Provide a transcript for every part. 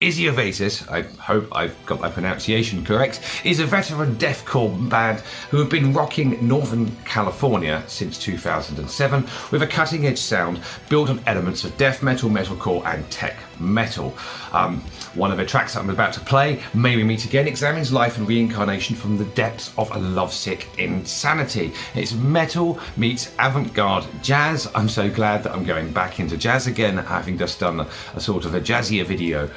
Izeovasis, I hope I've got my pronunciation correct, is a veteran deathcore band who have been rocking Northern California since 2007 with a cutting-edge sound built on elements of death metal, metalcore and tech metal. One of the tracks that I'm about to play, May We Meet Again, examines life and reincarnation from the depths of a lovesick insanity. It's metal meets avant-garde jazz. I'm so glad that I'm going back into jazz again, having just done a sort of a jazzier video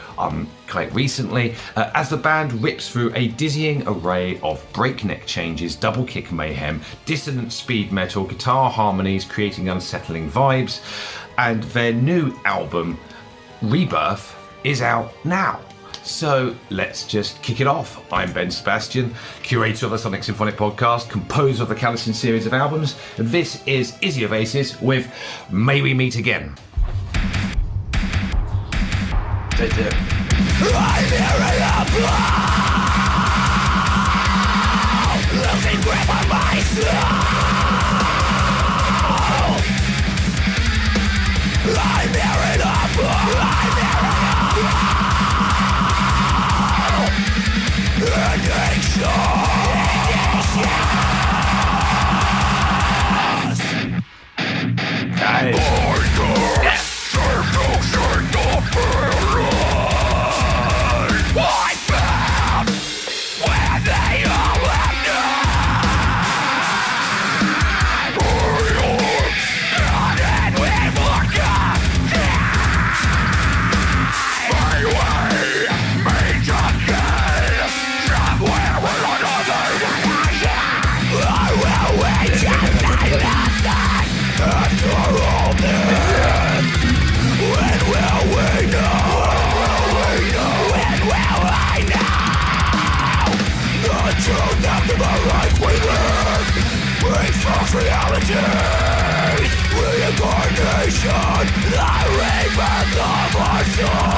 quite recently, as the band rips through a dizzying array of breakneck changes, double kick mayhem, dissonant speed metal, guitar harmonies, creating unsettling vibes, and their new album, Rebirth, is out now. So let's just kick it off. I'm Ben Sebastian, curator of the Sonic Symphonic podcast, composer of the Kalasin series of albums, and this is Izeovasis with May We Meet Again. I'm hearing a blow, losing grip on my soul. I'm hearing a blow, reality, reincarnation, the rebirth of our soul.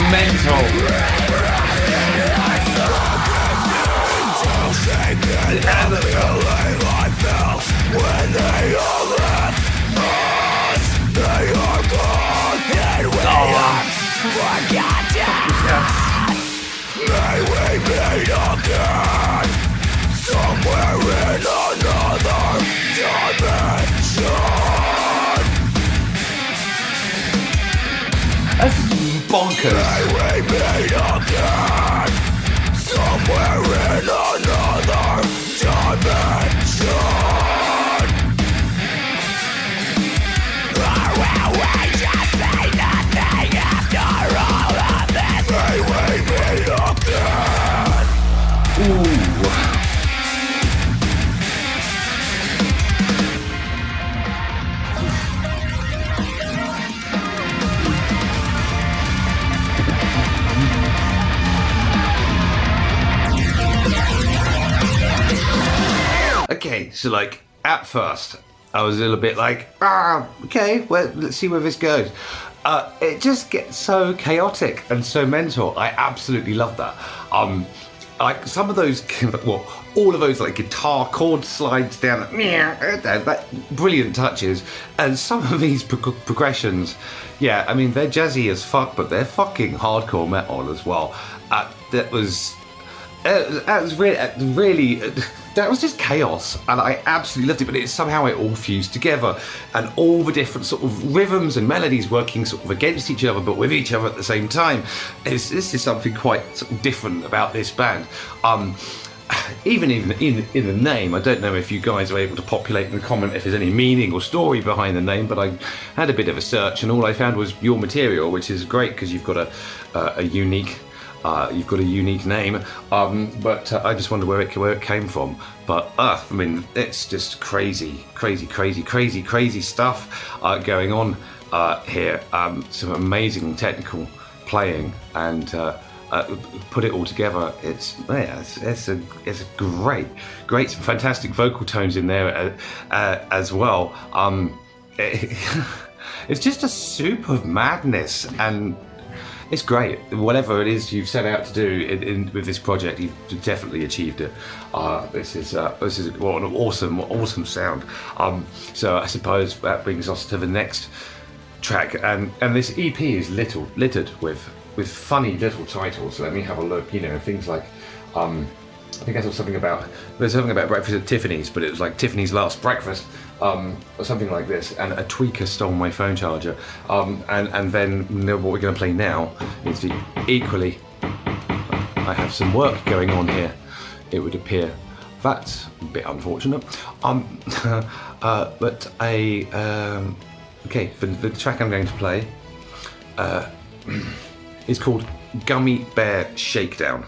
Mental. And the feeling I felt when they all left us, they are gone and we are forgotten. May we meet again somewhere in another dimension. That's bonkers. May we meet again somewhere in another dimension. Or will we just say nothing after all of this? May we meet again. Ooh. Okay, so like at first I was a little bit like, okay, well, let's see where this goes. It just gets so chaotic and so mental. I absolutely love that. Like some of those, well, all of those like guitar chord slides down, that brilliant touches, and some of these progressions, yeah, I mean they're jazzy as fuck, but they're fucking hardcore metal as well. That was really. That was just chaos, and I absolutely loved it, but somehow it all fused together, and all the different sort of rhythms and melodies working sort of against each other, but with each other at the same time. This is something quite sort of different about this band. even in the name, I don't know if you guys are able to populate and comment if there's any meaning or story behind the name, but I had a bit of a search and all I found was your material, which is great because you've got a unique name, but I just wonder where it came from. But I mean, it's just crazy stuff going on here. Some amazing technical playing, and put it all together. It's a great, some fantastic vocal tones in there as well. It's just a soup of madness, and it's great. Whatever it is you've set out to do with this project, you've definitely achieved it. This is what an awesome sound. So I suppose that brings us to the next track, and this EP is littered with funny little titles. So let me have a look. You know, things like I think I saw something about breakfast at Tiffany's, but it was like Tiffany's Last Breakfast, or something like this. And a tweaker stole my phone charger. And then what we're going to play now is the equally. I have some work going on here, it would appear. That's a bit unfortunate. But okay, the track I'm going to play is called Gummy Bear Shakedown.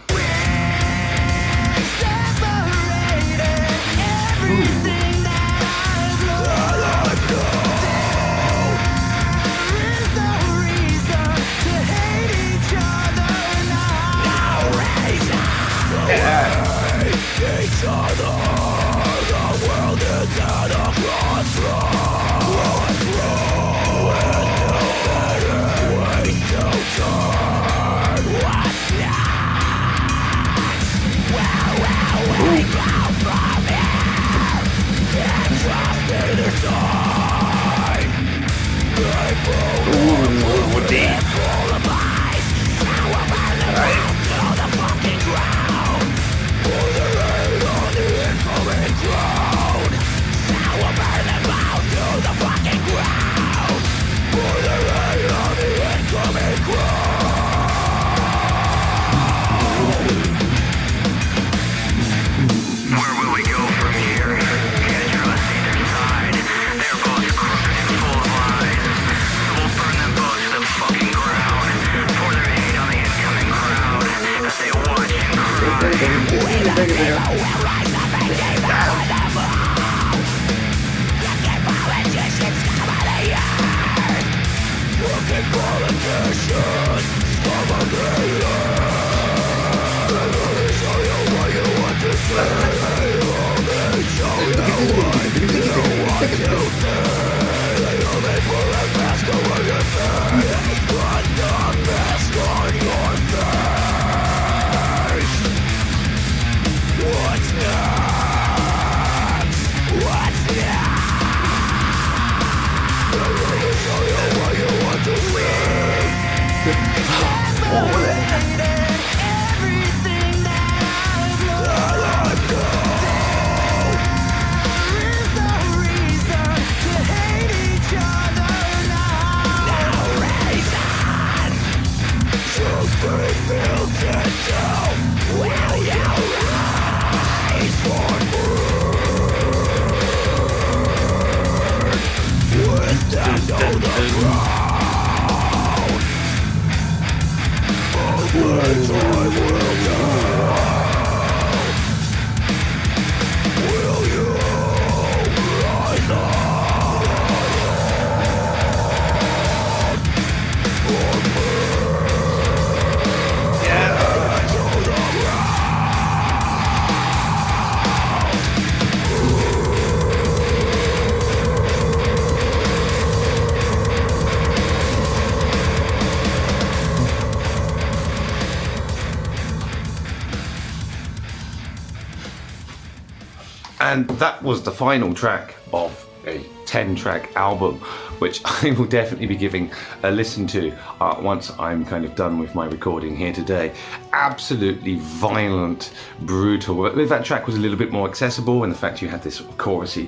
And that was the final track of a 10-track album, which I will definitely be giving a listen to once I'm kind of done with my recording here today. Absolutely violent, brutal. But that track was a little bit more accessible, and the fact you had this sort of chorusy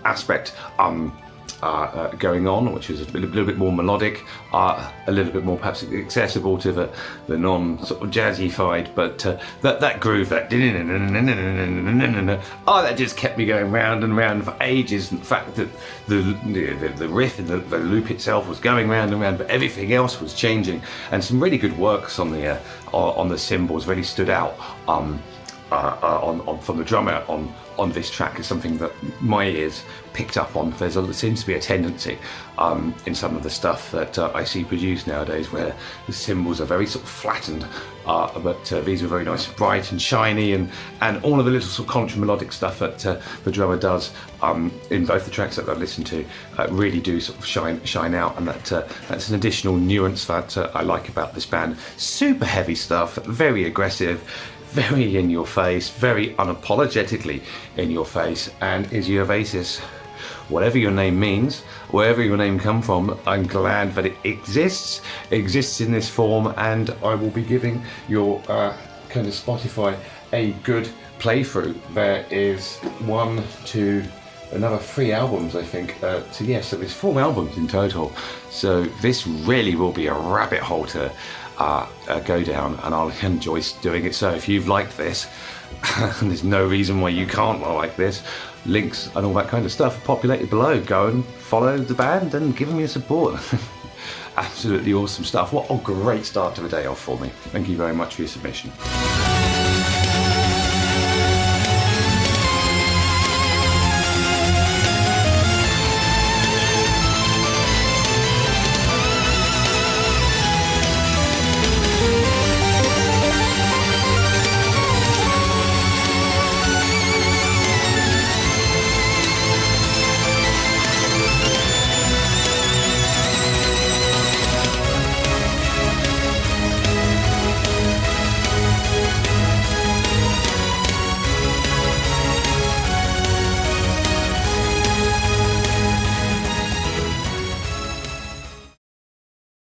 aspect going on, which is a little bit more melodic, a little bit more perhaps accessible to the non sort of jazzy-fied, but that groove, that that just kept me going round and round for ages. In fact, that the riff and the loop itself was going round and round, but everything else was changing, and some really good works on the cymbals really stood out from the drummer on this track. Is something that my ears picked up on. There seems to be a tendency in some of the stuff that I see produced nowadays where the cymbals are very sort of flattened, but these are very nice, bright and shiny, and all of the little sort of contra melodic stuff that the drummer does in both the tracks that I've listened to really do sort of shine out, and that's an additional nuance that I like about this band. Super heavy stuff, very aggressive, very in your face, very unapologetically in your face. And Izeovasis, whatever your name means, wherever your name come from, I'm glad that it exists in this form, and I will be giving your kind of Spotify a good playthrough. There is another 3 albums, I think. So there's 4 albums in total. So this really will be a rabbit hole to go down, and I'll enjoy doing it. So if you've liked this, and there's no reason why you can't like this, links and all that kind of stuff are populated below. Go and follow the band and give them your support. Absolutely awesome stuff. What a great start to the day off for me. Thank you very much for your submission.